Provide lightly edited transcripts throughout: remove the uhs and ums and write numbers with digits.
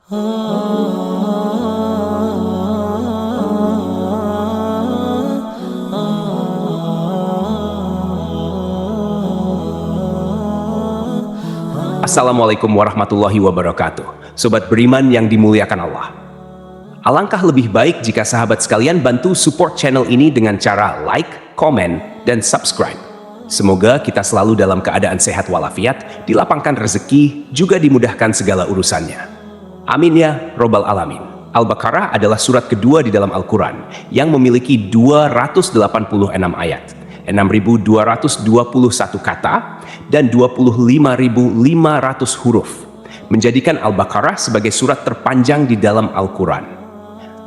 Assalamualaikum warahmatullahi wabarakatuh. Sobat beriman yang dimuliakan Allah. Alangkah lebih baik jika sahabat sekalian bantu support channel ini dengan cara like, komen, dan subscribe. Semoga kita selalu dalam keadaan sehat walafiat, dilapangkan rezeki, juga dimudahkan segala urusannya. Amin ya Robbal Alamin. Al-Baqarah adalah surat kedua di dalam Al-Quran yang memiliki 286 ayat, 6.221 kata, dan 25.500 huruf, menjadikan Al-Baqarah sebagai surat terpanjang di dalam Al-Quran.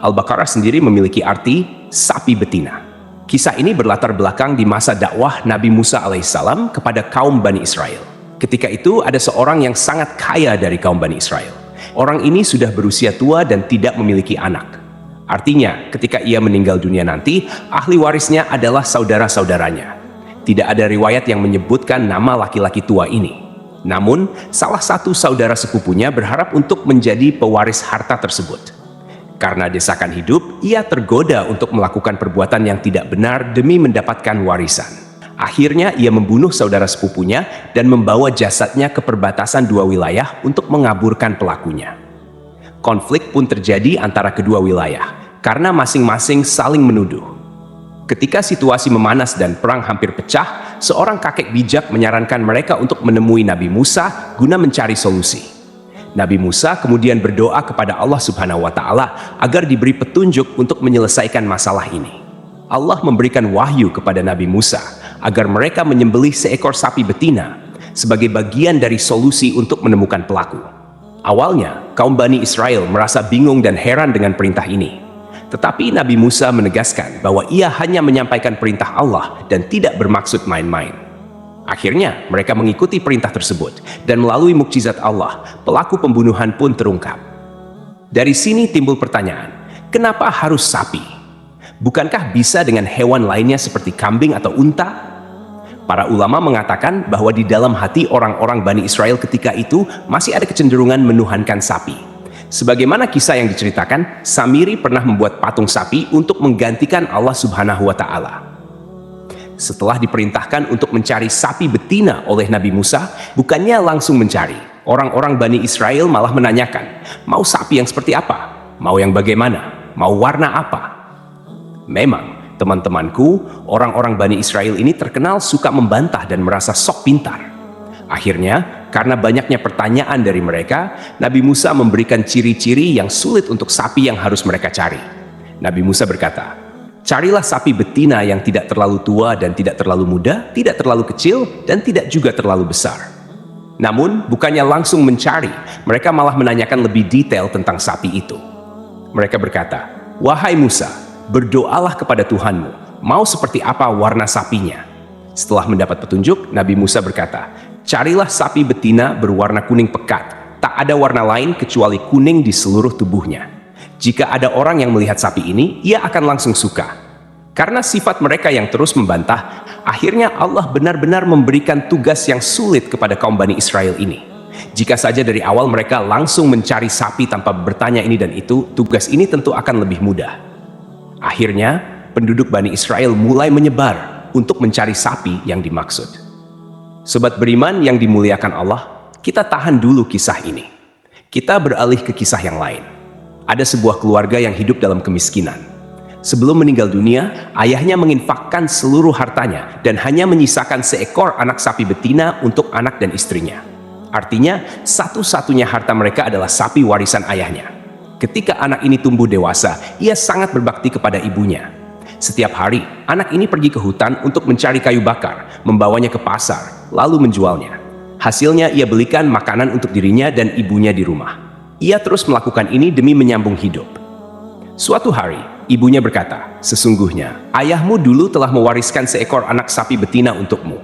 Al-Baqarah sendiri memiliki arti sapi betina. Kisah ini berlatar belakang di masa dakwah Nabi Musa alaihissalam kepada kaum Bani Israel. Ketika itu ada seorang yang sangat kaya dari kaum Bani Israel. Orang ini sudah berusia tua dan tidak memiliki anak. Artinya, ketika ia meninggal dunia nanti, ahli warisnya adalah saudara-saudaranya. Tidak ada riwayat yang menyebutkan nama laki-laki tua ini. Namun, salah satu saudara sepupunya berharap untuk menjadi pewaris harta tersebut. Karena desakan hidup, ia tergoda untuk melakukan perbuatan yang tidak benar demi mendapatkan warisan. Akhirnya, ia membunuh saudara sepupunya dan membawa jasadnya ke perbatasan dua wilayah untuk mengaburkan pelakunya. Konflik pun terjadi antara kedua wilayah, karena masing-masing saling menuduh. Ketika situasi memanas dan perang hampir pecah, seorang kakek bijak menyarankan mereka untuk menemui Nabi Musa guna mencari solusi. Nabi Musa kemudian berdoa kepada Allah Subhanahu wa Ta'ala agar diberi petunjuk untuk menyelesaikan masalah ini. Allah memberikan wahyu kepada Nabi Musa agar mereka menyembelih seekor sapi betina sebagai bagian dari solusi untuk menemukan pelaku. Awalnya, kaum Bani Israel merasa bingung dan heran dengan perintah ini. Tetapi Nabi Musa menegaskan bahwa ia hanya menyampaikan perintah Allah dan tidak bermaksud main-main. Akhirnya, mereka mengikuti perintah tersebut, dan melalui mukjizat Allah, pelaku pembunuhan pun terungkap. Dari sini timbul pertanyaan, kenapa harus sapi? Bukankah bisa dengan hewan lainnya seperti kambing atau unta? Para ulama mengatakan bahwa di dalam hati orang-orang Bani Israel ketika itu masih ada kecenderungan menuhankan sapi. Sebagaimana kisah yang diceritakan, Samiri pernah membuat patung sapi untuk menggantikan Allah Subhanahu wa Ta'ala. Setelah diperintahkan untuk mencari sapi betina oleh Nabi Musa, bukannya langsung mencari. Orang-orang Bani Israel malah menanyakan, mau sapi yang seperti apa? Mau yang bagaimana? Mau warna apa? Memang, teman-temanku, orang-orang Bani Israel ini terkenal suka membantah dan merasa sok pintar. Akhirnya, karena banyaknya pertanyaan dari mereka, Nabi Musa memberikan ciri-ciri yang sulit untuk sapi yang harus mereka cari. Nabi Musa berkata, carilah sapi betina yang tidak terlalu tua dan tidak terlalu muda, tidak terlalu kecil, dan tidak juga terlalu besar. Namun, bukannya langsung mencari, mereka malah menanyakan lebih detail tentang sapi itu. Mereka berkata, wahai Musa, berdoalah kepada Tuhanmu, mau seperti apa warna sapinya. Setelah mendapat petunjuk, Nabi Musa berkata, carilah sapi betina berwarna kuning pekat, tak ada warna lain kecuali kuning di seluruh tubuhnya. Jika ada orang yang melihat sapi ini, ia akan langsung suka. Karena sifat mereka yang terus membantah, akhirnya Allah benar-benar memberikan tugas yang sulit kepada kaum Bani Israel ini. Jika saja dari awal mereka langsung mencari sapi tanpa bertanya ini dan itu, tugas ini tentu akan lebih mudah. Akhirnya, penduduk Bani Israel mulai menyebar untuk mencari sapi yang dimaksud. Sobat beriman yang dimuliakan Allah, kita tahan dulu kisah ini. Kita beralih ke kisah yang lain. Ada sebuah keluarga yang hidup dalam kemiskinan. Sebelum meninggal dunia, ayahnya menginfakkan seluruh hartanya dan hanya menyisakan seekor anak sapi betina untuk anak dan istrinya. Artinya, satu-satunya harta mereka adalah sapi warisan ayahnya. Ketika anak ini tumbuh dewasa, ia sangat berbakti kepada ibunya. Setiap hari, anak ini pergi ke hutan untuk mencari kayu bakar, membawanya ke pasar, lalu menjualnya. Hasilnya ia belikan makanan untuk dirinya dan ibunya di rumah. Ia terus melakukan ini demi menyambung hidup. Suatu hari, ibunya berkata, sesungguhnya ayahmu dulu telah mewariskan seekor anak sapi betina untukmu.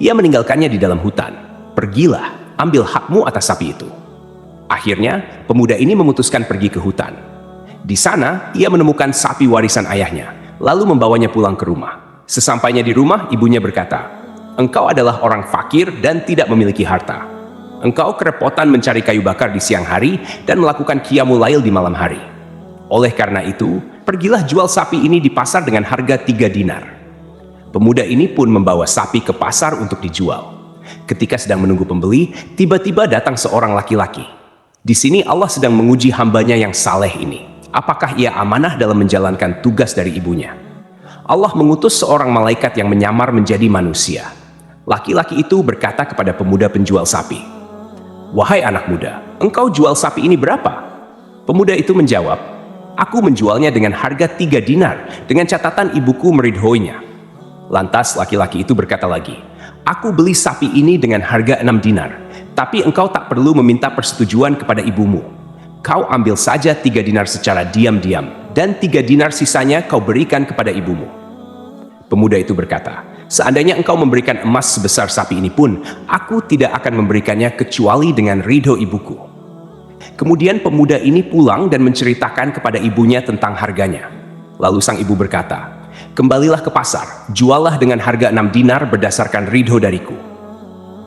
Ia meninggalkannya di dalam hutan. Pergilah, ambil hakmu atas sapi itu. Akhirnya, pemuda ini memutuskan pergi ke hutan. Di sana, ia menemukan sapi warisan ayahnya, lalu membawanya pulang ke rumah. Sesampainya di rumah, ibunya berkata, "Engkau adalah orang fakir dan tidak memiliki harta. engkau kerepotan mencari kayu bakar di siang hari dan melakukan qiyamul lail di malam hari. Oleh karena itu, pergilah jual sapi ini di pasar dengan harga 3 dinar. Pemuda ini pun membawa sapi ke pasar untuk dijual. Ketika sedang menunggu pembeli, tiba-tiba datang seorang laki-laki. Di sini Allah sedang menguji hambanya yang saleh ini. Apakah ia amanah dalam menjalankan tugas dari ibunya? Allah mengutus seorang malaikat yang menyamar menjadi manusia. Laki-laki itu berkata kepada pemuda penjual sapi, "Wahai anak muda, engkau jual sapi ini berapa?" Pemuda itu menjawab, "Aku menjualnya dengan harga 3 dinar, dengan catatan ibuku meridhoinya." Lantas laki-laki itu berkata lagi, "Aku beli sapi ini dengan harga 6 dinar, tapi engkau tak perlu meminta persetujuan kepada ibumu. Kau ambil saja 3 dinar secara diam-diam, dan 3 dinar sisanya kau berikan kepada ibumu." Pemuda itu berkata, "Seandainya engkau memberikan emas sebesar sapi ini pun, aku tidak akan memberikannya kecuali dengan ridho ibuku." Kemudian pemuda ini pulang dan menceritakan kepada ibunya tentang harganya. Lalu sang ibu berkata, "Kembalilah ke pasar, juallah dengan harga 6 dinar berdasarkan ridho dariku."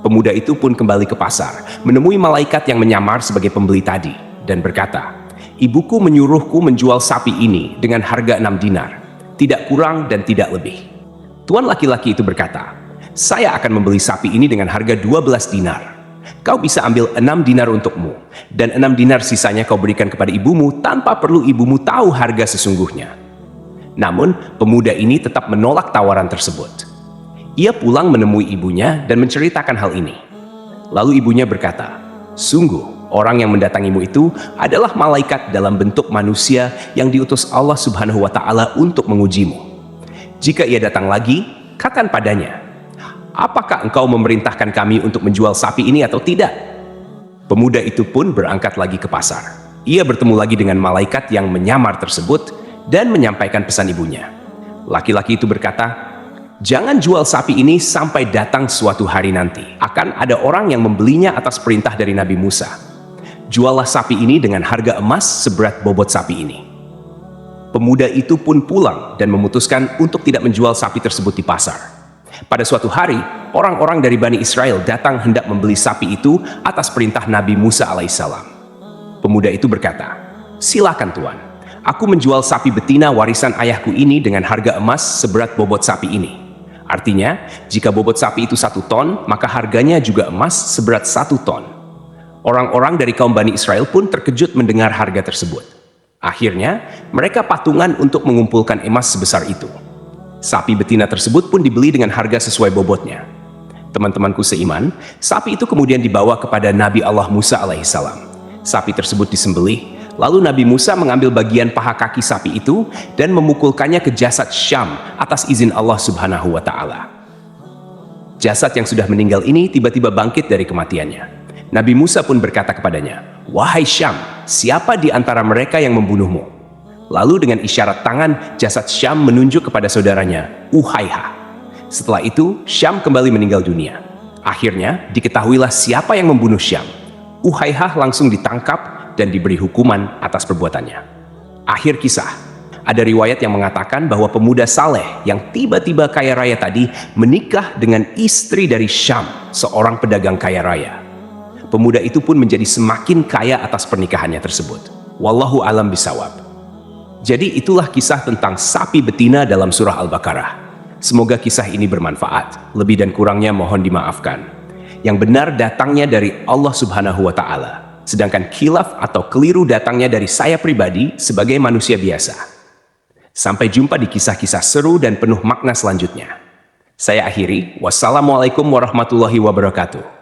Pemuda itu pun kembali ke pasar, menemui malaikat yang menyamar sebagai pembeli tadi, dan berkata, "Ibuku menyuruhku menjual sapi ini dengan harga 6 dinar, tidak kurang dan tidak lebih." Tuan laki-laki itu berkata, "Saya akan membeli sapi ini dengan harga 12 dinar. Kau bisa ambil 6 dinar untukmu, dan 6 dinar sisanya kau berikan kepada ibumu tanpa perlu ibumu tahu harga sesungguhnya." Namun, pemuda ini tetap menolak tawaran tersebut. Ia pulang menemui ibunya dan menceritakan hal ini. Lalu ibunya berkata, "Sungguh, orang yang mendatangimu itu adalah malaikat dalam bentuk manusia yang diutus Allah Subhanahu wa Ta'ala untuk mengujimu. Jika ia datang lagi, katakan padanya, 'Apakah engkau memerintahkan kami untuk menjual sapi ini atau tidak?'" Pemuda itu pun berangkat lagi ke pasar. Ia bertemu lagi dengan malaikat yang menyamar tersebut dan menyampaikan pesan ibunya. Laki-laki itu berkata, "Jangan jual sapi ini sampai datang suatu hari nanti. Akan ada orang yang membelinya atas perintah dari Nabi Musa. Juallah sapi ini dengan harga emas seberat bobot sapi ini." Pemuda itu pun pulang dan memutuskan untuk tidak menjual sapi tersebut di pasar. Pada suatu hari, orang-orang dari Bani Israel datang hendak membeli sapi itu atas perintah Nabi Musa alaihissalam. Pemuda itu berkata, "Silakan Tuan, aku menjual sapi betina warisan ayahku ini dengan harga emas seberat bobot sapi ini." Artinya, jika bobot sapi itu 1 ton, maka harganya juga emas seberat 1 ton. Orang-orang dari kaum Bani Israel pun terkejut mendengar harga tersebut. Akhirnya, mereka patungan untuk mengumpulkan emas sebesar itu. Sapi betina tersebut pun dibeli dengan harga sesuai bobotnya. Teman-temanku seiman, sapi itu kemudian dibawa kepada Nabi Allah Musa alaihissalam. Sapi tersebut disembelih, lalu Nabi Musa mengambil bagian paha kaki sapi itu dan memukulkannya ke jasad Syam atas izin Allah Subhanahu wa Ta'ala. Jasad yang sudah meninggal ini tiba-tiba bangkit dari kematiannya. Nabi Musa pun berkata kepadanya, "Wahai Syam, siapa di antara mereka yang membunuhmu?" Lalu dengan isyarat tangan, jasad Syam menunjuk kepada saudaranya, Uhaiha. Setelah itu, Syam kembali meninggal dunia. Akhirnya, diketahuilah siapa yang membunuh Syam. Uhaiha langsung ditangkap dan diberi hukuman atas perbuatannya. Akhir kisah, ada riwayat yang mengatakan bahwa pemuda saleh yang tiba-tiba kaya raya tadi menikah dengan istri dari Syam, seorang pedagang kaya raya. Pemuda itu pun menjadi semakin kaya atas pernikahannya tersebut. Wallahu alam bisawab. Jadi itulah kisah tentang sapi betina dalam surah Al-Baqarah. Semoga kisah ini bermanfaat. Lebih dan kurangnya mohon dimaafkan. Yang benar datangnya dari Allah Subhanahu wa Ta'ala. Sedangkan khilaf atau keliru datangnya dari saya pribadi sebagai manusia biasa. Sampai jumpa di kisah-kisah seru dan penuh makna selanjutnya. Saya akhiri. Wassalamualaikum warahmatullahi wabarakatuh.